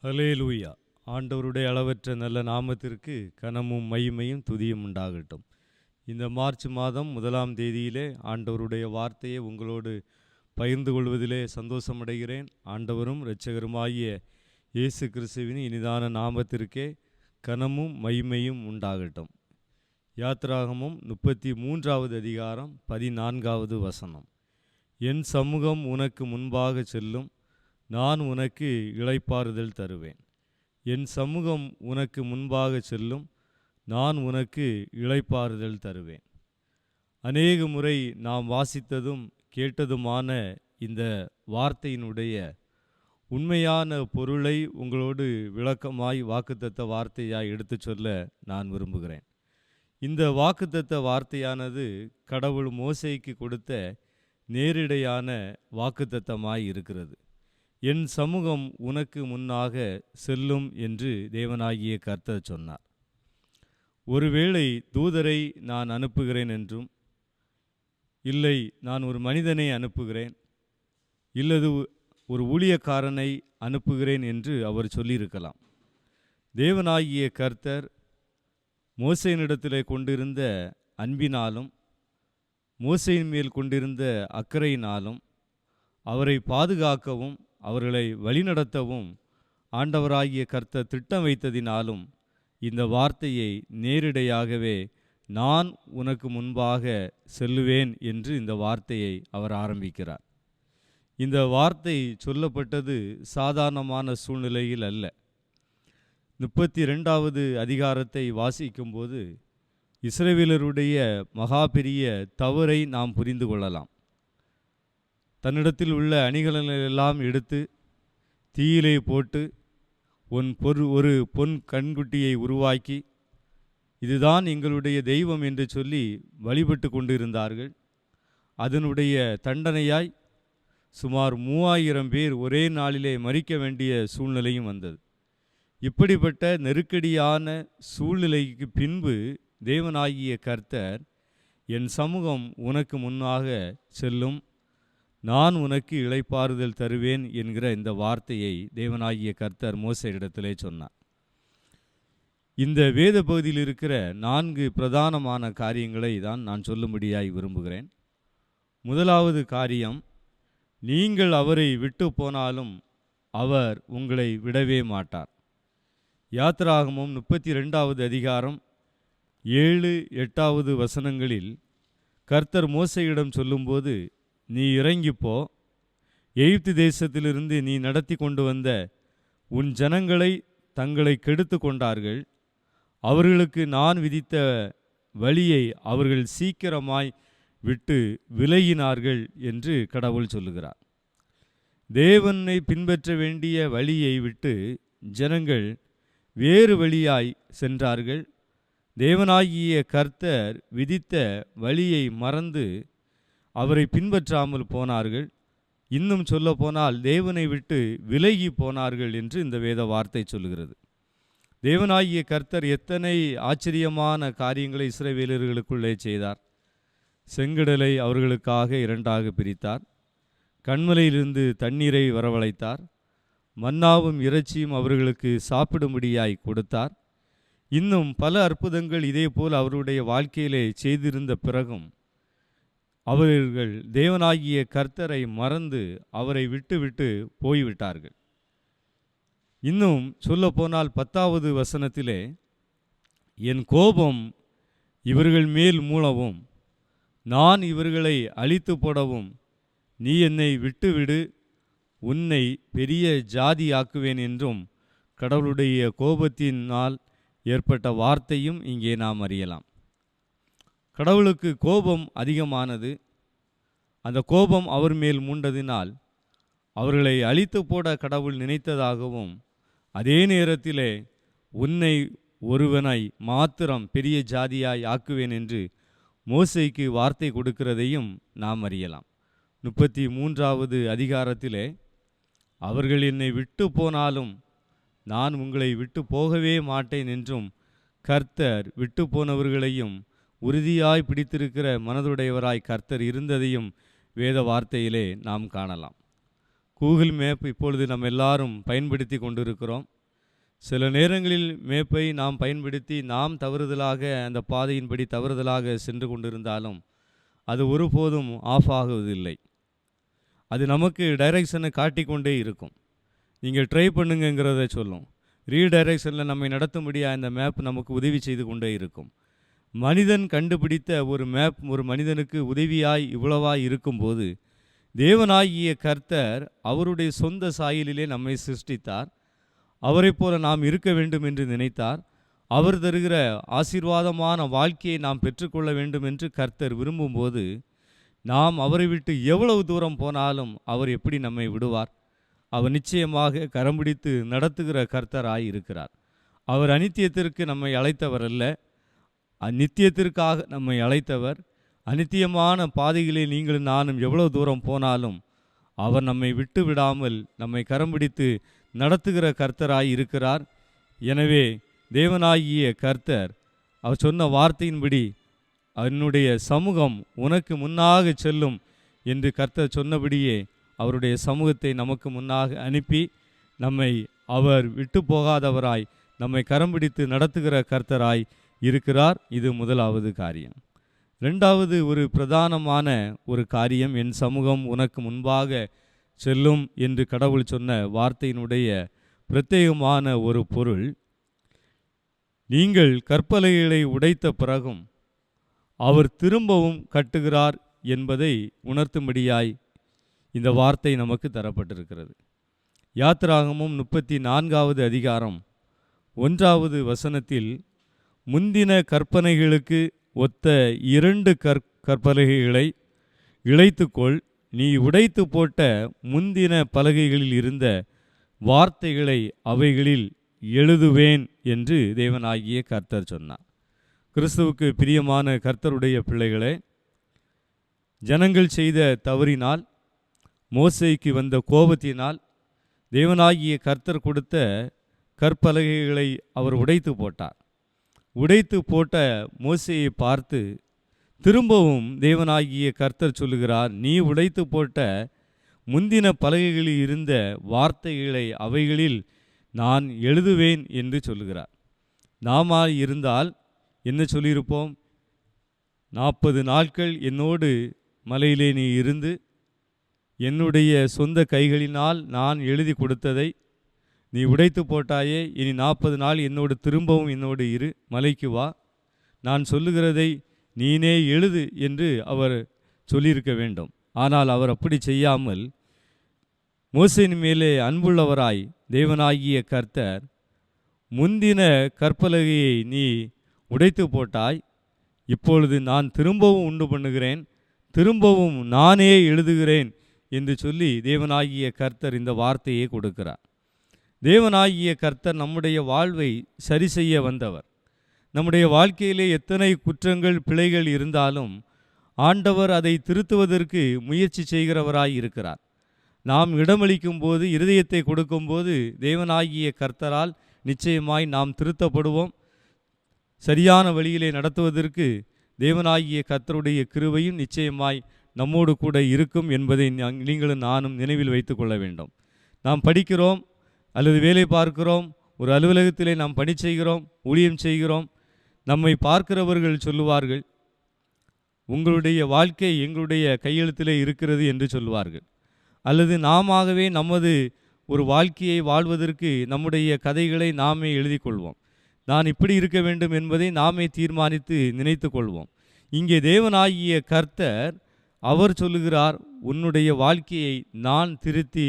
ஹல்லேலூயா. ஆண்டவருடைய அளவற்ற நல்ல நாமத்திற்கு கனமும் மகிமையும் துதியும் உண்டாகட்டும். இந்த மார்ச் மாதம் 1ஆம் தேதியிலே ஆண்டவருடைய வார்த்தையை உங்களோடு பகிர்ந்து கொள்வதிலே சந்தோஷமடைகிறேன். ஆண்டவரும் இரட்சகருமாகிய இயேசு கிறிஸ்துவின் இனிதான நாமத்திற்கே கனமும் மகிமையும் உண்டாகட்டும். யாத்திராகமம் 33வது அதிகாரம் 14வது வசனம். என் சமூகம் உனக்கு முன்பாக செல்லும், நான் உனக்கு இளைப்பாறுதல் தருவேன். என் சமூகம் உனக்கு முன்பாக செல்லும், நான் உனக்கு இளைப்பாறுதல் தருவேன். அநேக முறை நாம் வாசித்ததும் கேட்டதுமான இந்த வார்த்தையினுடைய உண்மையான பொருளை உங்களோடு விளக்கமாய் வாக்குத்தத்த வார்த்தையாய் எடுத்துச் சொல்ல நான் விரும்புகிறேன். இந்த வாக்குத்தத்த வார்த்தையானது கடவுள் மோசேக்கு கொடுத்த நேரிடையான வாக்குத்தத்தமாய் இருக்கிறது. என் சமூகம் உனக்கு முன்னாக செல்லும் என்று தேவனாகிய கர்த்தர் சொன்னார். ஒருவேளை தூதரை நான் அனுப்புகிறேன் என்றும், இல்லை நான் ஒரு மனிதனை அனுப்புகிறேன், இல்லது ஒரு ஊழியக்காரனை அனுப்புகிறேன் என்று அவர் சொல்லியிருக்கலாம். தேவனாகிய கர்த்தர் மோசேயினிடத்திலே கொண்டிருந்த அன்பினாலும் மோசேயின் மேல் கொண்டிருந்த அக்கறையினாலும் அவரை பாதுகாக்கவும் அவர்களை வழிநடத்தவும் ஆண்டவராகிய கர்த்தர் திட்டம் வைத்ததினாலும் இந்த வார்த்தையை நேரிடையாகவே நான் உனக்கு முன்பாக செல்லுவேன் என்று இந்த வார்த்தையை அவர் ஆரம்பிக்கிறார். இந்த வார்த்தை சொல்லப்பட்டது சாதாரணமான சூழ்நிலையில் அல்ல. 32வது அதிகாரத்தை வாசிக்கும்போது இஸ்ரவேலருடைய மகா பெரிய தவறை நாம் புரிந்து கொள்ளலாம். தன்னிடத்தில் உள்ள அணிகளெல்லாம் எடுத்து தீயிலே போட்டு ஒரு பொன் கண்குட்டியை உருவாக்கி இதுதான் எங்களுடைய தெய்வம் என்று சொல்லி வழிபட்டு கொண்டிருந்தார்கள். அதனுடைய தண்டனையாய் சுமார் 3000 பேர் ஒரே நாளிலே மரிக்க வேண்டிய சூழ்நிலையும் வந்தது. இப்படிப்பட்ட நெருக்கடியான சூழ்நிலைக்கு பின்பு தேவனாகிய கர்த்தர் என் சமூகம் உனக்கு முன்னாக செல்லும், நான் உனக்கு இளைப்பாறுதல் தருவேன் என்கிற இந்த வார்த்தையை தேவனாகிய கர்த்தர் மோசேயிடத்திலே சொன்னார். இந்த வேத பகுதியில் இருக்கிற 4 பிரதானமான காரியங்களை தான் நான் சொல்லும்படியாய் விரும்புகிறேன். முதலாவது காரியம், நீங்கள் அவரை விட்டு போனாலும் அவர் உங்களை விடவே மாட்டார். யாத்திராகமம் 32வது அதிகாரம் 7-8வது வசனங்களில் கர்த்தர் மோசேயிடம் சொல்லும்போது, நீ இறங்கிப்போ, எகிப்து தேசத்திலிருந்து நீ நடத்தி கொண்டு வந்த உன் ஜனங்களை தங்களை கெடுத்து கொண்டார்கள், அவர்களுக்கு நான் விதித்த வழியை அவர்கள் சீக்கிரமாய் விட்டு விலகினார்கள் என்று கடவுள் சொல்லுகிறார். தேவனை பின்பற்ற வேண்டிய வழியை விட்டு ஜனங்கள் வேறு வழியாய் சென்றார்கள். தேவனாகிய கர்த்தர் விதித்த வழியை மறந்து அவரை பின்பற்றாமல் போனார்கள். இன்னும் சொல்ல போனால் தேவனை விட்டு விலகி போனார்கள் என்று இந்த வேத வார்த்தை சொல்லுகிறது. தேவனாகிய கர்த்தர் எத்தனை ஆச்சரியமான காரியங்களை இஸ்ரவேலர்களுக்குள்ளே செய்தார். செங்கடலை அவர்களுக்காக 2ஆக பிரித்தார். கண்மலையிலிருந்து தண்ணீரை வரவழைத்தார். மன்னாவும் இறைச்சியும் அவர்களுக்கு சாப்பிடும்படியாய் கொடுத்தார். இன்னும் பல அற்புதங்கள் இதேபோல் அவருடைய வாழ்க்கையிலே செய்திருந்த பிறகும் அவர்கள் தேவனாகிய கர்த்தரை மறந்து அவரை விட்டு போய்விட்டார்கள். இன்னும் சொல்லப்போனால் 10வது வசனத்திலே, என் கோபம் இவர்கள் மேல் மூளவும் நான் இவர்களை அழித்து போடவும் நீ என்னை விட்டுவிடு, உன்னை பெரிய ஜாதியாக்குவேன் என்றும் கடவுளுடைய கோபத்தினால் ஏற்பட்ட வார்த்தையும் இங்கே நாம் அறியலாம். கடவுளுக்கு கோபம் அதிகமானது. அந்த கோபம் அவர் மேல் மூண்டதினால் அவர்களை அழித்து போட கடவுள் நினைத்ததாகவும், அதே நேரத்திலே உன்னை ஒருவனை மாத்திரம் பெரிய ஜாதியாய் ஆக்குவேன் என்று மோசேக்கு வார்த்தை கொடுக்கிறதையும் நாம் அறியலாம். 33வது அதிகாரத்திலே, அவர்கள் என்னை விட்டு போனாலும் நான் உங்களை விட்டு போகவே மாட்டேன் என்றும் கர்த்தர் விட்டு போனவர்களையும் உறுதியாய் பிடித்திருக்கிற மனதுடையவராய் கர்த்தர் இருந்ததையும் வேத வார்த்தையிலே நாம் காணலாம். கூகுள் மேப் இப்பொழுது நம்ம எல்லாரும் பயன்படுத்தி கொண்டிருக்கிறோம். சில நேரங்களில் மேப்பை நாம் பயன்படுத்தி நாம் தவறுதலாக அந்த பாதையின்படி தவறுதலாக சென்று கொண்டிருந்தாலும் அது ஒருபோதும் ஆஃப் ஆகுவதில்லை. அது நமக்கு டைரெக்ஷனை காட்டிக்கொண்டே இருக்கும். நீங்கள் ட்ரை பண்ணுங்கிறத சொல்லும். ரீடைரெக்ஷனில் நம்மை நடத்தும்படியாக இந்த மேப் நமக்கு உதவி செய்து கொண்டே இருக்கும். மனிதன் கண்டுபிடித்த ஒரு மேப் ஒரு மனிதனுக்கு உதவியாய் இவ்வளவாய் இருக்கும்போது, தேவனாகிய கர்த்தர் அவருடைய சொந்த சாயலிலே நம்மை சிருஷ்டித்தார். அவரைப் போல நாம் இருக்க வேண்டும் என்று நினைத்தார். அவர் தருகிற ஆசீர்வாதமான வாழ்க்கையை நாம் பெற்றுக்கொள்ள வேண்டும் என்று கர்த்தர் விரும்பும்போது, நாம் அவரை விட்டு எவ்வளவு தூரம் போனாலும் அவர் எப்படி நம்மை விடுவார்? அவர் நிச்சயமாக கரம் பிடித்து நடத்துகிற கர்த்தராய் இருக்கிறார். அவர் அநித்தியத்திற்கு நம்மை அழைத்தவர் அல்ல, நித்தியத்திற்காக நம்மை அழைத்தவர். அநித்தியமான பாதைகளில் நீங்களும் நானும் எவ்வளவு தூரம் போனாலும் அவர் நம்மை விட்டு விடாமல் நம்மை கரம் பிடித்து நடத்துகிற கர்த்தராய் இருக்கிறார். எனவே தேவனாகிய கர்த்தர் அவர் சொன்ன வார்த்தையின்படி என்னுடைய சமூகம் உனக்கு முன்னாக செல்லும் என்று கர்த்தர் சொன்னபடியே அவருடைய சமூகத்தை நமக்கு முன்னாக அனுப்பி நம்மை அவர் விட்டு போகாதவராய் நம்மை கரம் பிடித்து நடத்துகிற கர்த்தராய் இருக்கிறார். இது முதலாவது காரியம். ரெண்டாவது ஒரு பிரதானமான ஒரு காரியம், என் சமூகம் உனக்கு முன்பாக செல்லும் என்று கடவுள் சொன்ன வார்த்தையினுடைய பிரத்யேகமான ஒரு பொருள், நீங்கள் கற்பலகைகளை உடைத்த பிறகும் அவர் திரும்பவும் கட்டுகிறார் என்பதை உணர்த்தும்படியாய் இந்த வார்த்தை நமக்கு தரப்பட்டிருக்கிறது. யாத்திராகமம் 34வது அதிகாரம் 1வது வசனத்தில், முந்தின கற்பனைகளுக்கு ஒத்த 2 கற்பலகைகளை இழைத்துக்கொள், நீ உடைத்து போட்ட முந்தின பலகைகளில் இருந்த வார்த்தைகளை அவைகளில் எழுதுவேன் என்று தேவனாகிய கர்த்தர் சொன்னார். கிறிஸ்துவுக்கு பிரியமான கர்த்தருடைய பிள்ளைகளே, ஜனங்கள் செய்த தவறினால், மோசேக்கு வந்த கோபத்தினால் தேவனாகிய கர்த்தர் கொடுத்த கற்பலகைகளை அவர் உடைத்து போட்டார். உடைத்து போட்ட மோசேயை பார்த்து திரும்பவும் தேவனாகிய கர்த்தர் சொல்லுகிறார், நீ உடைத்து போட்ட முந்தின பலகைகளில் இருந்த வார்த்தைகளை அவைகளில் நான் எழுதுவேன் என்று சொல்லுகிறார். நாம இருந்தால் என்ன சொல்லியிருப்போம்? 40 நாட்கள் என்னோடு மலையிலே நீ இருந்து என்னுடைய சொந்த கைகளினால் நான் எழுதி கொடுத்ததை நீ உடைத்து போட்டாயே, இனி 40 நாள் திரும்பவும் என்னோடு இரு, மலைக்கு வா, நான் சொல்லுகிறதை நீனே எழுது என்று அவர் சொல்லியிருக்க வேண்டும். ஆனால் அவர் அப்படி செய்யாமல் மோசேயின் மேலே அன்புள்ளவராய் தேவனாகிய கர்த்தர், முந்தின கற்பலகையை நீ உடைத்து போட்டாய், இப்பொழுது நான் திரும்பவும் உண்டு பண்ணுகிறேன், திரும்பவும் நானே எழுதுகிறேன் என்று சொல்லி தேவனாகிய கர்த்தர் இந்த வார்த்தையை கொடுக்கிறார். தேவனாகிய கர்த்தர் நம்முடைய வாழ்வை சரி செய்ய வந்தவர். நம்முடைய வாழ்க்கையிலே எத்தனை குற்றங்கள் பிழைகள் இருந்தாலும் ஆண்டவர் அதை திருத்துவதற்கு முயற்சி செய்கிறவராய் இருக்கிறார். நாம் இடமளிக்கும் போது, இருதயத்தை கொடுக்கும்போது தேவனாகிய கர்த்தரால் நிச்சயமாய் நாம் திருத்தப்படுவோம். சரியான வழியிலே நடத்துவதற்கு தேவனாகிய கர்த்தருடைய கிருபையும் நிச்சயமாய் நம்மோடு கூட இருக்கும் என்பதை நீங்களும் நானும் நினைவில் வைத்து கொள்ள வேண்டும். நாம் படிக்கிறோம் அல்லது வேலை பார்க்கிறோம், ஒரு அலுவலகத்திலே நாம் பணி செய்கிறோம், ஊழியம் செய்கிறோம். நம்மை பார்க்கிறவர்கள் சொல்லுவார்கள், உங்களுடைய வாழ்க்கை எங்களுடைய கையெழுத்திலே இருக்கிறது என்று சொல்லுவார்கள். அல்லது நாமவே நமது ஒரு வாழ்க்கையை வாழ்வதற்கு நம்முடைய கதைகளை நாமே எழுதி கொள்வோம். நான் இப்படி இருக்க வேண்டும் என்பதை நாமே தீர்மானித்து நினைத்து கொள்வோம். இங்கே தேவனாகிய கர்த்தர் அவர் சொல்லுகிறார், உன்னுடைய வாழ்க்கையை நான் திருத்தி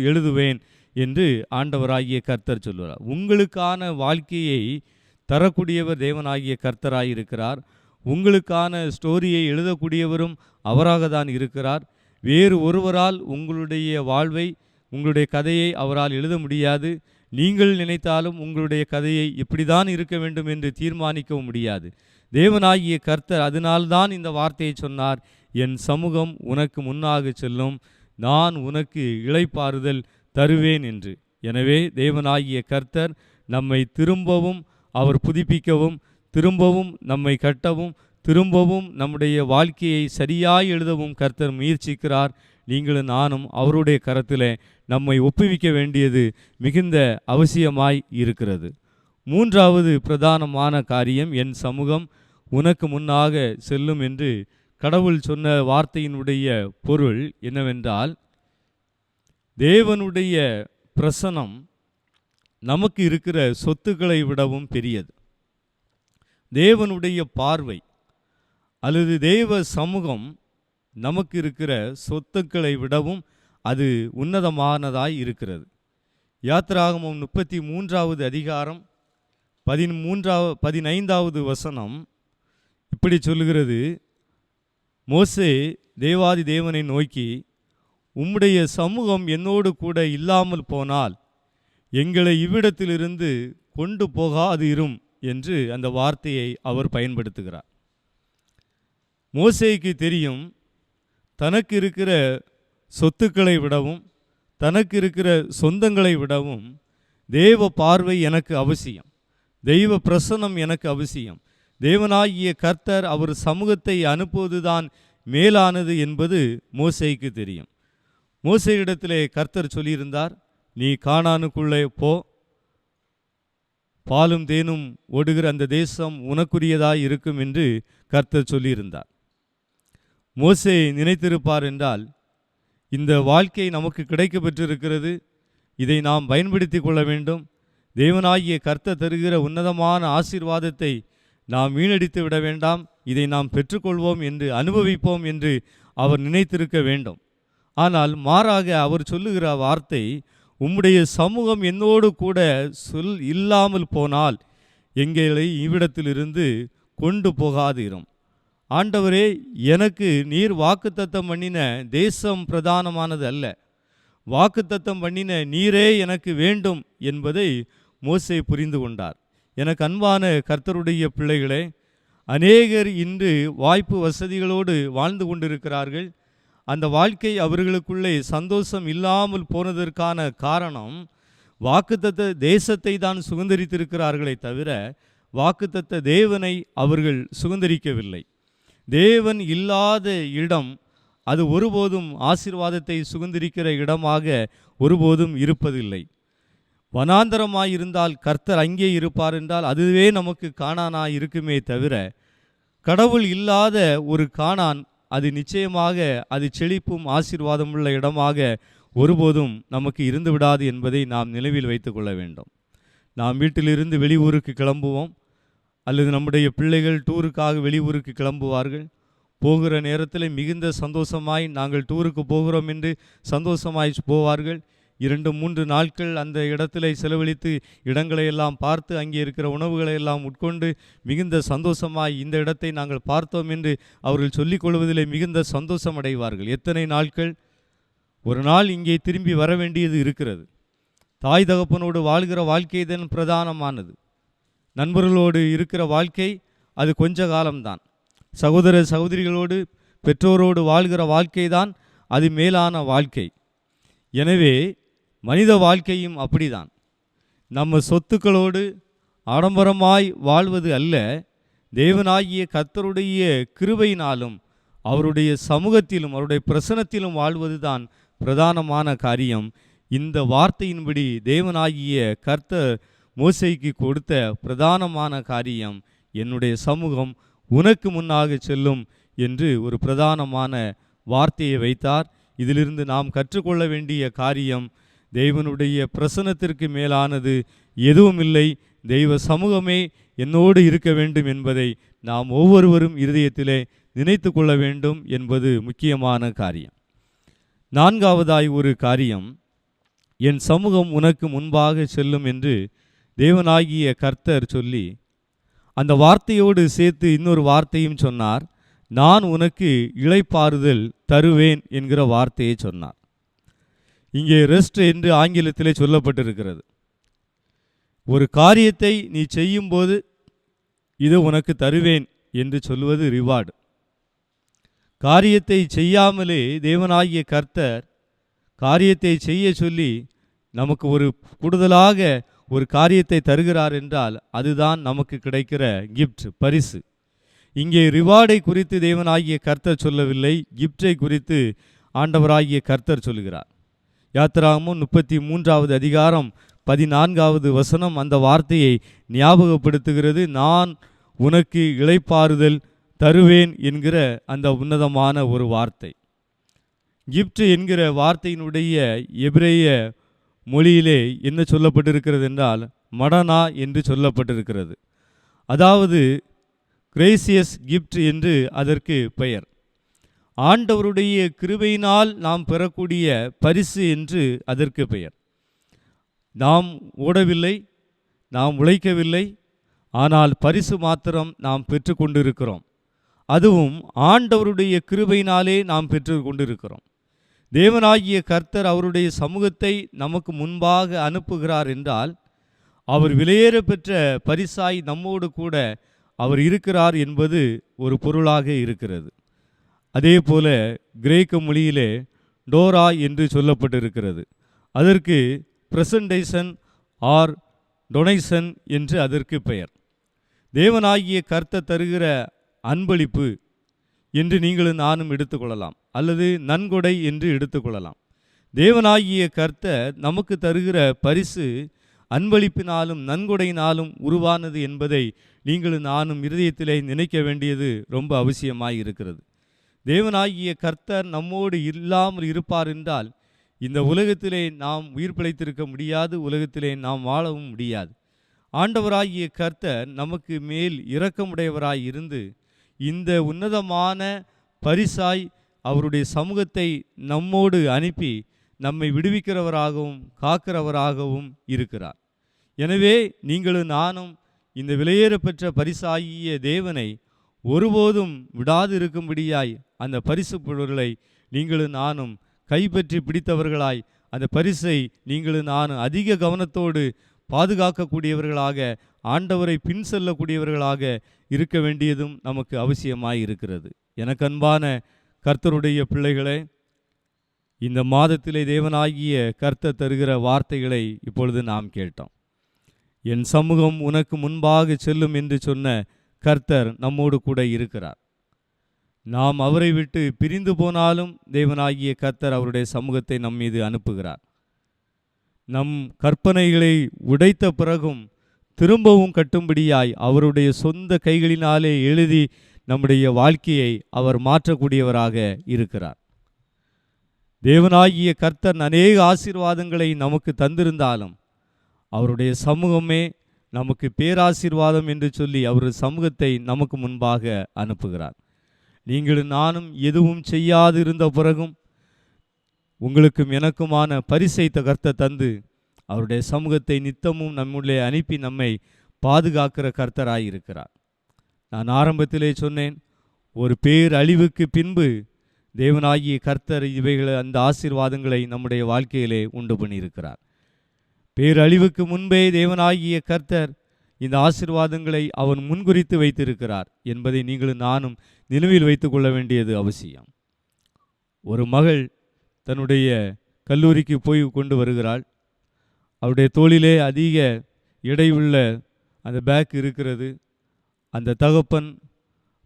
எழுதுவேன் என்று ஆண்டவராகிய கர்த்தர் சொல்லுகிறார். உங்களுக்கான வாழ்க்கையை தரக்கூடியவர் தேவனாகிய கர்த்தராயிருக்கிறார். உங்களுக்கான ஸ்டோரியை எழுதக்கூடியவரும் அவராக தான் இருக்கிறார். வேறு ஒருவரால் உங்களுடைய வாழ்வை, உங்களுடைய கதையை அவரால் எழுத முடியாது. நீங்கள் நினைத்தாலும் உங்களுடைய கதையை இப்படி தான் இருக்க வேண்டும் என்று தீர்மானிக்கவும் முடியாது. தேவனாகிய கர்த்தர் அதனால்தான் இந்த வார்த்தையை சொன்னார், என் சமூகம் உனக்கு முன்னாக செல்லும், நான் உனக்கு இளைப்பாறுதல் தருவேன் என்று. எனவே தேவனாகிய கர்த்தர் நம்மை திரும்பவும் அவர் புதுப்பிக்கவும், திரும்பவும் நம்மை கட்டவும், திரும்பவும் நம்முடைய வாழ்க்கையை சரியாய் எழுதவும் கர்த்தர் முயற்சிக்கிறார். நீங்களும் நானும் அவருடைய கரத்தில் நம்மை ஒப்புவிக்க வேண்டியது மிகுந்த அவசியமாய் இருக்கிறது. மூன்றாவது பிரதானமான காரியம், என் சமூகம் உனக்கு முன்னாக செல்லும் என்று கடவுள் சொன்ன வார்த்தையினுடைய பொருள் என்னவென்றால், தேவனுடைய பிரசனம் நமக்கு இருக்கிற சொத்துக்களை விடவும் பெரியது. தேவனுடைய பார்வை அல்லது தேவ சமூகம் நமக்கு இருக்கிற சொத்துக்களை விடவும் அது உன்னதமானதாய் இருக்கிறது. யாத்திராகமம் 33வது அதிகாரம் 15வது வசனம் இப்படி சொல்லுகிறது: மோசே தேவாதி தேவனை நோக்கி, உம்முடைய சமூகம் என்னோடு கூட இல்லாமல் போனால் எங்களை இவ்விடத்திலிருந்து கொண்டு போகாது இரும் என்று அந்த வார்த்தையை அவர் பயன்படுத்துகிறார். மோசேக்கு தெரியும், தனக்கு இருக்கிற சொத்துக்களை விடவும் தனக்கு இருக்கிற சொந்தங்களை விடவும் தேவ பார்வை எனக்கு அவசியம், தெய்வ பிரசன்னம் எனக்கு அவசியம், தேவனாகிய கர்த்தர் அவர் சமூகத்தை அனுப்புவதுதான் மேலானது என்பது மோசேக்கு தெரியும். மோசேயிடத்திலே கர்த்தர் சொல்லியிருந்தார், நீ கானானுக்குள்ளே போ, பாலும் தேனும் ஓடுகிற அந்த தேசம் உனக்குரியதாய் இருக்கும் என்று கர்த்தர் சொல்லியிருந்தார். மோசே நினைத்திருப்பார் என்றால், இந்த வாழ்க்கை நமக்கு கிடைக்க பெற்றிருக்கிறது, இதை நாம் பயன்படுத்தி கொள்ள வேண்டும், தேவனாகிய கர்த்தர் தருகிற உன்னதமான ஆசீர்வாதத்தை நாம் வீணடித்து விட வேண்டாம், இதை நாம் பெற்றுக்கொள்வோம் என்று அனுபவிப்போம் என்று அவர் நினைத்திருக்க வேண்டும். ஆனால் மாறாக அவர் சொல்லுகிற வார்த்தை, உம்முடைய சமூகம் என்னோடு கூட இல்லாமல் போனால் எங்களை இவ்விடத்திலிருந்து கொண்டு போகாதிரும். ஆண்டவரே, எனக்கு நீர் வாக்குத்தத்தம் பண்ணின தேசம் பிரதானமானது அல்ல, வாக்குத்தத்தம் பண்ணின நீரே எனக்கு வேண்டும் என்பதை மோசே புரிந்து கொண்டார். எனக்கு அன்பான கர்த்தருடைய பிள்ளைகளே, அநேகர் இன்று வாய்ப்பு வசதிகளோடு வாழ்ந்து கொண்டிருக்கிறார்கள். அந்த வாழ்க்கை அவர்களுக்குள்ளே சந்தோஷம் இல்லாமல் போனதற்கான காரணம், வாக்குத்தத்த தேசத்தை தான் சுதந்திரித்திருக்கிறார்களே தவிர வாக்குத்தத்த தேவனை அவர்கள் சுதந்திரிக்கவில்லை. தேவன் இல்லாத இடம் அது ஒருபோதும் ஆசீர்வாதத்தை சுதந்திரிக்கிற இடமாக ஒருபோதும் இருப்பதில்லை. வனாந்தரமாயிருந்தால் கர்த்தர் அங்கே இருப்பார் என்றால் அதுவே நமக்கு கானானாய் இருக்குமே தவிர, கடவுள் இல்லாத ஒரு கானான் அது நிச்சயமாக அது செழிப்பும் ஆசீர்வாதமுள்ள இடமாக ஒருபோதும் நமக்கு இருந்து விடாது என்பதை நாம் நினைவில் வைத்து கொள்ள வேண்டும். நாம் வீட்டிலிருந்து வெளியூருக்கு கிளம்புவோம், அல்லது நம்முடைய பிள்ளைகள் டூருக்காக வெளியூருக்கு கிளம்புவார்கள். போகிற நேரத்தில் மிகுந்த சந்தோஷமாய் நாங்கள் டூருக்கு போகிறோம் என்று சந்தோஷமாய் போவார்கள். 2-3 நாட்கள் அந்த இடத்துல செலவழித்து இடங்களை எல்லாம் பார்த்து அங்கே இருக்கிற உணவுகளை எல்லாம் உட்கொண்டு மிகுந்த சந்தோஷமாய் இந்த இடத்தை நாங்கள் பார்த்தோம் என்று அவர்கள் சொல்லிக் கொள்வதிலே மிகுந்த சந்தோஷம் அடைவார்கள். எத்தனை நாட்கள்? ஒரு நாள் இங்கே திரும்பி வர வேண்டியது இருக்கிறது. தாய் தகப்பனோடு வாழ்கிற வாழ்க்கை தான் பிரதானமானது. நண்பர்களோடு இருக்கிற வாழ்க்கை அது கொஞ்ச காலம்தான். சகோதர சகோதரிகளோடு பெற்றோரோடு வாழ்கிற வாழ்க்கை தான் அது மேலான வாழ்க்கை. எனவே மனித வாழ்க்கையும் அப்படிதான். நம்ம சொத்துக்களோடு ஆடம்பரமாய் வாழ்வது அல்ல, தேவனாகிய கர்த்தருடைய கிருபையினாலும் அவருடைய சமூகத்திலும் அவருடைய பிரசன்னத்திலும் வாழ்வது தான் பிரதானமான காரியம். இந்த வார்த்தையின்படி தேவனாகிய கர்த்தர் மோசேக்கு கொடுத்த பிரதானமான காரியம், என்னுடைய சமூகம் உனக்கு முன்னாக செல்லும் என்று ஒரு பிரதானமான வார்த்தையை வைத்தார். இதிலிருந்து நாம் கற்றுக்கொள்ள வேண்டிய காரியம், தேவனுடைய பிரசன்னத்திற்கு மேலானது எதுவும் இல்லை, தெய்வ சமூகமே என்னோடு இருக்க வேண்டும் என்பதை நாம் ஒவ்வொருவரும் இருதயத்திலே நினைத்து கொள்ள வேண்டும் என்பது முக்கியமான காரியம். நான்காவதாய் ஒரு காரியம், என் சமூகம் உனக்கு முன்பாக செல்லும் என்று தேவனாகிய கர்த்தர் சொல்லி அந்த வார்த்தையோடு சேர்த்து இன்னொரு வார்த்தையும் சொன்னார். நான் உனக்கு இளைப்பாறுதல் தருவேன் என்கிற வார்த்தையை சொன்னார். இங்கே ரெஸ்ட் என்று ஆங்கிலத்திலே சொல்லப்பட்டிருக்கிறது. ஒரு காரியத்தை நீ செய்யும்போது இது உனக்கு தருவேன் என்று சொல்வது ரிவார்டு. காரியத்தை செய்யாமலே தேவனாகிய கர்த்தர் காரியத்தை செய்ய சொல்லி நமக்கு ஒரு கூடுதலாக ஒரு காரியத்தை தருகிறார் என்றால் அதுதான் நமக்கு கிடைக்கிற கிஃப்ட், பரிசு. இங்கே ரிவார்டை குறித்து தேவனாகிய கர்த்தர் சொல்லவில்லை, கிஃப்டை குறித்து ஆண்டவராகிய கர்த்தர் சொல்கிறார். யாத்திராகமம் 33வது அதிகாரம் 14வது வசனம் அந்த வார்த்தையை ஞாபகப்படுத்துகிறது. நான் உனக்கு இளைப்பாறுதல் தருவேன் என்கிற அந்த உன்னதமான ஒரு வார்த்தை. கிப்ட் என்கிற வார்த்தையினுடைய எபிரேய மொழியிலே என்ன சொல்லப்பட்டிருக்கிறது என்றால் மடனா என்று சொல்லப்பட்டிருக்கிறது. அதாவது கிரேசியஸ் கிப்ட் என்று அதற்கு பெயர். ஆண்டவருடைய கிருபையினால் நாம் பெறக்கூடிய பரிசு என்று அதற்கு பெயர். நாம் ஓடவில்லை, நாம் உழைக்கவில்லை, ஆனால் பரிசு மாத்திரம் நாம் பெற்று கொண்டிருக்கிறோம். அதுவும் ஆண்டவருடைய கிருபையினாலே நாம் பெற்று கொண்டிருக்கிறோம். தேவனாகிய கர்த்தர் அவருடைய சமூகத்தை நமக்கு முன்பாக அனுப்புகிறார் என்றால் அவர் விலையேற பெற்ற பரிசாய் நம்மோடு கூட அவர் இருக்கிறார் என்பது ஒரு பொருளாக இருக்கிறது. அதே போல கிரேக்க மொழியிலே டோரா என்று சொல்லப்பட்டிருக்கிறது. அதற்கு பிரசன்டேஷன் ஆர் டொனேஷன் என்று அதற்கு பெயர். தேவனாகிய கர்த்தர் தருகிற அன்பளிப்பு என்று நீங்களும் நானும் எடுத்துக்கொள்ளலாம், அல்லது நன்கொடை என்று எடுத்துக்கொள்ளலாம். தேவனாகிய கர்த்தர் நமக்கு தருகிற பரிசு அன்பளிப்பினாலும் நன்கொடையினாலும் உருவானது என்பதை நீங்களும் நானும் இருதயத்திலே நினைக்க வேண்டியது ரொம்ப அவசியமாய் இருக்கிறது. தேவனாகிய கர்த்தர் நம்மோடு இல்லாமல் இருப்பார் என்றால் இந்த உலகத்திலே நாம் உயிர் பிழைத்திருக்க முடியாது, உலகத்திலே நாம் வாழவும் முடியாது. ஆண்டவராகிய கர்த்தர் நமக்கு மேல் இரக்கமுடையவராய் இருந்து இந்த உன்னதமான பரிசாய் அவருடைய சமூகத்தை நம்மோடு அனுப்பி நம்மை விடுவிக்கிறவராகவும் காக்கிறவராகவும் இருக்கிறார். எனவே நீங்களும் நானும் இந்த விலையேற பெற்ற பரிசாகிய தேவனை ஒருபோதும் விடாது இருக்கும்படியாய் அந்த பரிசு பொருள்களை நீங்களும் நானும் கைப்பற்றி பிடித்தவர்களாய் அந்த பரிசை நீங்களும் நானும் அதிக கவனத்தோடு பாதுகாக்கக்கூடியவர்களாக, ஆண்டவரை பின் செல்லக்கூடியவர்களாக இருக்க வேண்டியதும் நமக்கு அவசியமாய் இருக்கிறது. எனக்கு அன்பான கர்த்தருடைய பிள்ளைகளே, இந்த மாதத்திலே தேவனாகிய கர்த்தர் தருகிற வார்த்தைகளை இப்பொழுது நாம் கேட்டோம். என் சமூகம் உனக்கு முன்பாக செல்லும் என்று சொன்ன கர்த்தர் நம்மோடு கூட இருக்கிறார். நாம் அவரை விட்டு பிரிந்து போனாலும் தேவனாகிய கர்த்தர் அவருடைய சமூகத்தை நம் மீது அனுப்புகிறார். நம் கற்பனைகளை உடைத்த பிறகும் திரும்பவும் கட்டும்படியாய் அவருடைய சொந்த கைகளினாலே எழுதி நம்முடைய வாழ்க்கையை அவர் மாற்றக்கூடியவராக இருக்கிறார். தேவனாகிய கர்த்தர் அநேக ஆசீர்வாதங்களை நமக்கு தந்திருந்தாலும் அவருடைய சமூகமே நமக்கு பேராசீர்வாதம் என்று சொல்லி அவருடைய சமூகத்தை நமக்கு முன்பாக அனுப்புகிறார். நீங்களும் நானும் எதுவும் செய்யாது இருந்த பிறகும் உங்களுக்கும் எனக்குமான பரிசை கர்த்தர் தந்து அவருடைய சமூகத்தை நித்தமும் நம்முள்ளே அனுப்பி நம்மை பாதுகாக்கிற கர்த்தராயிருக்கிறார். நான் ஆரம்பத்திலே சொன்னேன், ஒரு பேரழிவுக்கு பின்பு தேவனாகிய கர்த்தர் இவைகளை அந்த ஆசீர்வாதங்களை நம்முடைய வாழ்க்கையிலே உண்டு பண்ணியிருக்கிறார். பேரழிவுக்கு முன்பே தேவனாகிய கர்த்தர் இந்த ஆசீர்வாதங்களை அவன் முன்குறித்து வைத்திருக்கிறார் என்பதை நீங்களும் நானும் நினைவில் வைத்துக் கொள்ள வேண்டியது அவசியம். ஒரு மகள் தன்னுடைய கல்லூரிக்கு போய் கொண்டு வருகிறாள். அவருடைய தோளிலே அதிக எடையுள்ள அந்த பேக் இருக்கிறது. அந்த தகப்பன்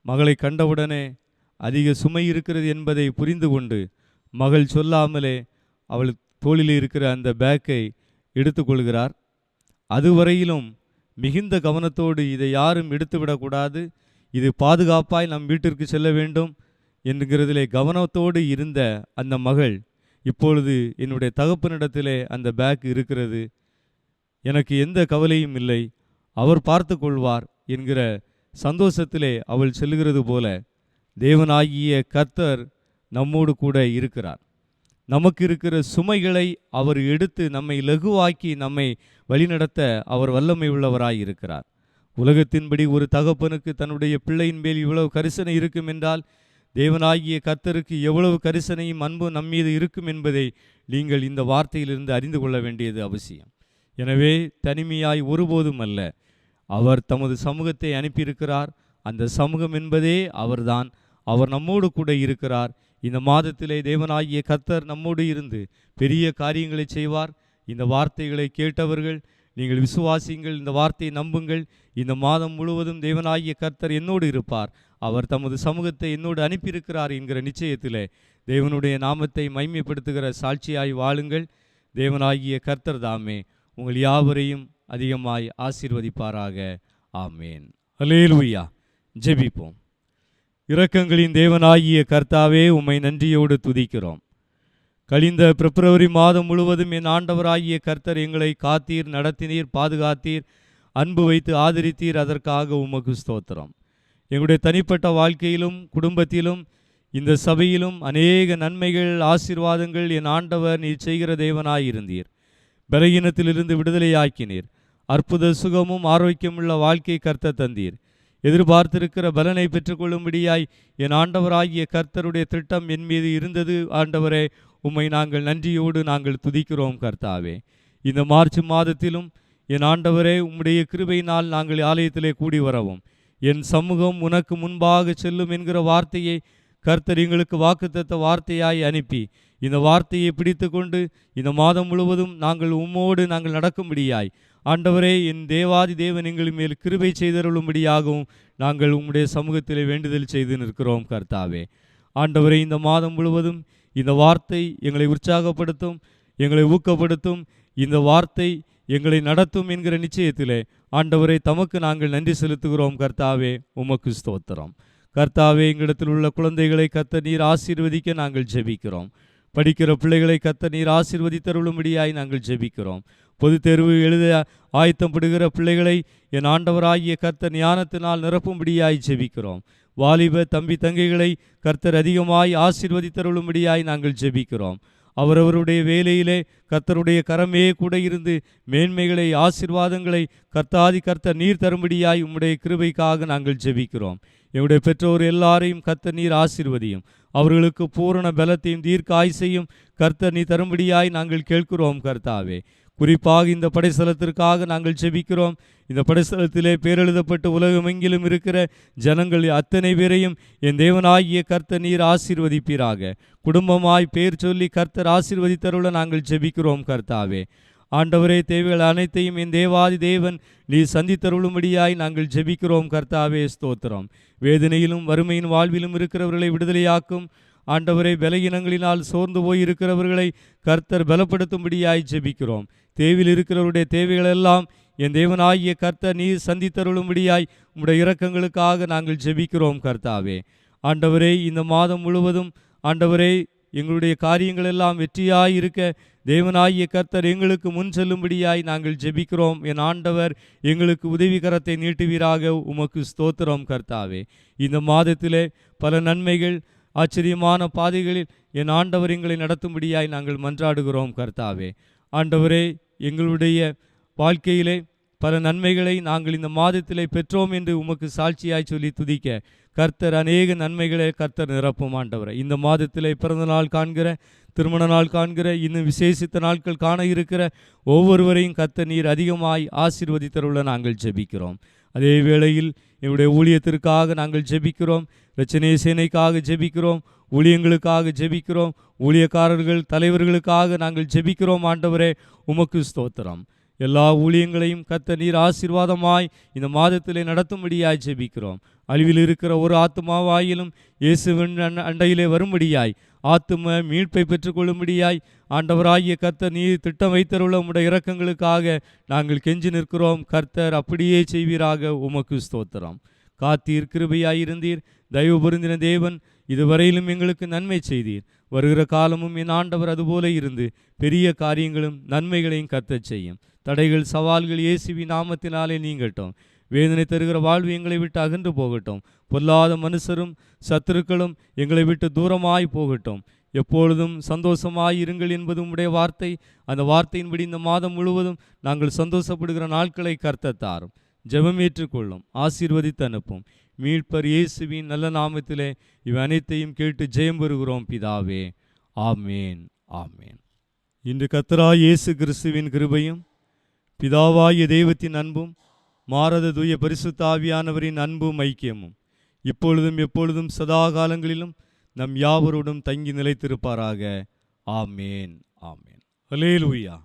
மகளை கண்டவுடனே அதிக சுமை இருக்கிறது என்பதை புரிந்து கொண்டு மகள் சொல்லாமலே அவள் தோளிலே இருக்கிற அந்த பேக்கை எடுத்துக்கொள்கிறார். அதுவரையிலும் மிகுந்த கவனத்தோடு இதை யாரும் எடுத்துவிடக்கூடாது, இது பாதுகாப்பாய் நம் வீட்டிற்கு செல்ல வேண்டும் என்கிறதிலே கவனத்தோடு இருந்த அந்த மகள் இப்பொழுது என்னுடைய தகப்பனிடத்திலே அந்த பேக் இருக்கிறது, எனக்கு எந்த கவலையும் இல்லை, அவர் பார்த்து கொள்வார் என்கிற சந்தோஷத்திலே அவள் செல்கிறது போல தேவனாகிய கர்த்தர் நம்மோடு கூட இருக்கிறார். நமக்கு இருக்கிற சுமைகளை அவர் எடுத்து நம்மை லகுவாக்கி நம்மை வழிநடத்த அவர் வல்லமை உள்ளவராய் இருக்கிறார். உலகத்தின்படி ஒரு தகப்பனுக்கு தன்னுடைய பிள்ளையின் மேல் இவ்வளவு கரிசனை இருக்கும் என்றால் தேவனாகிய கர்த்தருக்கு எவ்வளவு கரிசனையும் அன்பும் நம்மீது இருக்கும் என்பதை நீங்கள் இந்த வார்த்தையிலிருந்து அறிந்து கொள்ள வேண்டியது அவசியம். எனவே தனிமையாய் ஒருபோதும் அல்ல, அவர் தமது சமூகத்தை அனுப்பியிருக்கிறார். அந்த சமூகம் என்பதே அவர்தான். அவர் நம்மோடு கூட இருக்கிறார். இந்த மாதத்திலே தேவனாகிய கர்த்தர் நம்மோடு இருந்து பெரிய காரியங்களை செய்வார். இந்த வார்த்தைகளை கேட்டவர்கள் நீங்கள் விசுவாசியுங்கள், இந்த வார்த்தையை நம்புங்கள். இந்த மாதம் முழுவதும் தேவனாகிய கர்த்தர் என்னோடு இருப்பார், அவர் தமது சமூகத்தை என்னோடு அனுப்பியிருக்கிறார் என்கிற நிச்சயத்திலே தேவனுடைய நாமத்தை மைமைப்படுத்துகிற சாட்சியாய் வாழுங்கள். தேவனாகிய கர்த்தர் தாமே உங்கள் யாவரையும் அதிகமாய் ஆசீர்வதிப்பாராக. ஆமேன். அல்லேலூயா. ஜெபிப்போம். இரக்கங்களின் தேவனாகிய கர்த்தாவே, உம்மை நன்றியோடு துதிக்கிறோம். கழிந்த பிப்ரவரி மாதம் முழுவதும் என் ஆண்டவராகிய கர்த்தர் எங்களை காத்தீர், நடத்தினீர், பாதுகாத்தீர், அன்பு வைத்து ஆதரித்தீர். அதற்காக உமக்கு ஸ்தோத்திரம். எங்களுடைய தனிப்பட்ட வாழ்க்கையிலும் குடும்பத்திலும் இந்த சபையிலும் அநேக நன்மைகள், ஆசீர்வாதங்கள் என் ஆண்டவர் நீர் செய்கிற தேவனாயிருந்தீர். பலகீனத்திலிருந்து விடுதலையாக்கினீர். அற்புத சுகமும் ஆரோக்கியமுள்ள வாழ்க்கை கர்த்தர் தந்தீர். எதிர்பார்த்திருக்கிற பலனை பெற்றுக்கொள்ளும்படியாய் என் ஆண்டவராகிய கர்த்தருடைய திட்டம் என் மீது இருந்தது. ஆண்டவரே, உம்மை நாங்கள் நன்றியோடு நாங்கள் துதிக்கிறோம் கர்த்தாவே. இந்த மார்ச் மாதத்திலும் என் ஆண்டவரே, உம்முடைய கிருபையினால் நாங்கள் ஆலயத்திலே கூடி வரவும், என் சமூகம் உனக்கு முன்பாக செல்லும் என்கிற வார்த்தையை கர்த்தர் எங்களுக்கு வாக்குத்தத்த வார்த்தையாய் அனுப்பி, இந்த வார்த்தையை பிடித்து கொண்டு இந்த மாதம் முழுவதும் நாங்கள் உம்மோடு நாங்கள் நடக்கும்படியாய் ஆண்டவரே, என் தேவாதி தேவன் எங்கள் மேல் கிருபை செய்தருளும்படியாகவும் நாங்கள் உம்முடைய சமூகத்திலே வேண்டுதல் செய்து நிற்கிறோம் கர்த்தாவே. ஆண்டவரே, இந்த மாதம் முழுவதும் இந்த வார்த்தை எங்களை உற்சாகப்படுத்தும், எங்களை ஊக்கப்படுத்தும். இந்த வார்த்தை எங்களை நடத்தும் என்கிற நிச்சயத்திலே ஆண்டவரை தமக்கு நாங்கள் நன்றி செலுத்துகிறோம் கர்த்தாவே. உமக்கு ஸ்தோத்திரம். கர்த்தாவே, எங்களிடத்தில் உள்ள குழந்தைகளை கர்த்தர் நீர் ஆசீர்வதிக்க நாங்கள் ஜெபிக்கிறோம். படிக்கிற பிள்ளைகளை கர்த்தர் நீர் ஆசீர்வதித்தருளும்படியாய் நாங்கள் ஜெபிக்கிறோம். பொது தேர்வு எழுத ஆயத்தப்படுகிற பிள்ளைகளை என் ஆண்டவராகிய கர்த்தர் ஞானத்தினால் நிரப்பும்படியாய் ஜெபிக்கிறோம். வாலிப தம்பி தங்கைகளை கர்த்தர் அதிகமாய் ஆசீர்வதித்தருளும்படியாய் நாங்கள் ஜெபிக்கிறோம். அவரவருடைய வேலையிலே கர்த்தருடைய கரமே கூட இருந்து மேன்மைகளை, ஆசீர்வாதங்களை கர்த்தாதி கர்த்தர் நீர் தரும்படியாய் உம்முடைய கிருபைக்காக நாங்கள் ஜெபிக்கிறோம். எங்களுடைய பெற்றோர் எல்லாரையும் கர்த்தர் நீர் ஆசீர்வதியும். அவர்களுக்கு பூரண பலத்தையும் தீர்க்க ஆயுசையும் கர்த்தர் நீ தரும்படியாய் நாங்கள் கேட்கிறோம் கர்த்தாவே. குறிப்பாக இந்த படைஸ்தலத்திற்காக நாங்கள் ஜெபிக்கிறோம். இந்த படைஸ்தலத்திலே பேரெழுதப்பட்டு உலகமெங்கிலும் இருக்கிற ஜனங்கள் அத்தனை பேரையும் என் தேவனாகிய கர்த்தர் நீர் ஆசீர்வதிப்பீராக. குடும்பமாய் பேர் சொல்லி கர்த்தர் ஆசீர்வதித்தருள நாங்கள் ஜெபிக்கிறோம் கர்த்தாவே. ஆண்டவரே, தேவைகள் அனைத்தையும் என் தேவாதி தேவன் நீ சந்தித்தருளும்படியாய் நாங்கள் ஜெபிக்கிறோம் கர்த்தாவே. ஸ்தோத்திரம். வேதனையிலும் வறுமையின் வாழ்விலும் இருக்கிறவர்களை விடுதலையாக்கும். ஆண்டவரை, பலகீனங்களினால் சோர்ந்து போயிருக்கிறவர்களை கர்த்தர் பலப்படுத்தும்படியாய் ஜெபிக்கிறோம். தேவையில் இருக்கிறவருடைய தேவைகளெல்லாம் என் தேவனாகிய கர்த்தர் நீர் சந்தித்தருளும்படியாய் உம்முடைய இரக்கங்களுக்காக நாங்கள் ஜெபிக்கிறோம் கர்த்தாவே. ஆண்டவரே, இந்த மாதம் முழுவதும் ஆண்டவரே, எங்களுடைய காரியங்கள் எல்லாம் வெற்றியாய் இருக்க தேவனாகிய கர்த்தர் எங்களுக்கு முன் செல்லும்படியாய் நாங்கள் ஜெபிக்கிறோம். என் ஆண்டவர், எங்களுக்கு உதவிகரத்தை நீட்டுவீராக. உமக்கு ஸ்தோத்திரம் கர்த்தாவே. இந்த மாதத்திலே பல நன்மைகள், ஆச்சரியமான பாதைகளில் என் ஆண்டவர் எங்களை நடத்தும்படியாய் நாங்கள் மன்றாடுகிறோம் கர்த்தாவே. ஆண்டவரே, எங்களுடைய வாழ்க்கையிலே பல நன்மைகளை நாங்கள் இந்த மாதத்திலே பெற்றோம் என்று உமக்கு சாட்சியாய் சொல்லி துதிக்க கர்த்தர் அநேக நன்மைகளை கர்த்தர் நிரப்பும். ஆண்டவரை, இந்த மாதத்திலே பிறந்த நாள் காண்கிற, திருமண நாள் காண்கிற, இன்னும் விசேஷித்த நாட்கள் காண இருக்கிற ஒவ்வொருவரையும் கர்த்தர் நீர் அதிகமாய் ஆசீர்வதித்தருள நாங்கள் ஜெபிக்கிறோம். அதே வேளையில் என்னுடைய ஊழியத்திற்காக நாங்கள் ஜெபிக்கிறோம். இரட்சணிய சேனைக்காக ஜெபிக்கிறோம். ஊழியங்களுக்காக ஜெபிக்கிறோம். ஊழியக்காரர்கள், தலைவர்களுக்காக நாங்கள் ஜெபிக்கிறோம். ஆண்டவரே, உமக்கு ஸ்தோத்திரம். எல்லா ஊழியங்களையும் கர்த்தர் நீர் ஆசீர்வாதமாய் இந்த மாதத்திலே நடத்தும்படியாய் ஜெபிக்கிறோம். அழிவில் இருக்கிற ஒரு ஆத்துமாவாயிலும் இயேசுவின் அண்டையிலே வரும்படியாய், ஆத்தும மீட்பை பெற்றுக்கொள்ளும்படியாய் ஆண்டவராகிய கர்த்தர் நீர் திட்டம் வைத்தருள்ள உம்முடைய இரக்கங்களுக்காக நாங்கள் கெஞ்சி நிற்கிறோம். கர்த்தர் அப்படியே செய்வீராக. உமக்கு ஸ்தோத்திரம். காத்தீர், கிருபையாயிருந்தீர், தயவு பொருந்தின தேவன், இதுவரையிலும் எங்களுக்கு நன்மை செய்தீர். வருகிற காலமும் என் ஆண்டவர் அதுபோல இருந்து பெரிய காரியங்களும் நன்மைகளையும் கர்த்தர் செய்யும். தடைகள், சவால்கள் இயேசுவின் நாமத்தினாலே நீங்கட்டும். வேதனை தருகிற வாழ்வு எங்களை விட்டு அகன்று போகட்டும். பொல்லாத மனுஷரும் சத்துருக்களும் எங்களை விட்டு தூரமாய் போகட்டும். எப்பொழுதும் சந்தோஷமாய் இருங்கள் என்பது உம்முடைய வார்த்தை. அந்த வார்த்தையின்படி இந்த மாதம் முழுவதும் நாங்கள் சந்தோஷப்படுகிற நாட்களை கர்த்தர் தாரும். ஜெபம் ஏற்றுக்கொள்ளும், ஆசீர்வதித்து அனுப்பும். மீட்பர் இயேசுவின் நல்ல நாமத்திலே இவை அனைத்தையும் கேட்டு ஜெயம் பெறுகிறோம் பிதாவே. ஆமேன், ஆமேன். இன்று கர்த்தராகிய இயேசு கிறிஸ்துவின் கிருபையும், பிதாவாகிய தெய்வத்தின் அன்பும், மாறாத தூய பரிசுத்த ஆவியானவரின் அன்பும் ஐக்கியமும் இப்பொழுதும் எப்பொழுதும் சதா காலங்களிலும் நம் யாவரோடும் தங்கி நிலைத்திருப்பாராக. ஆமேன், ஆமேன். அல்லேலூயா.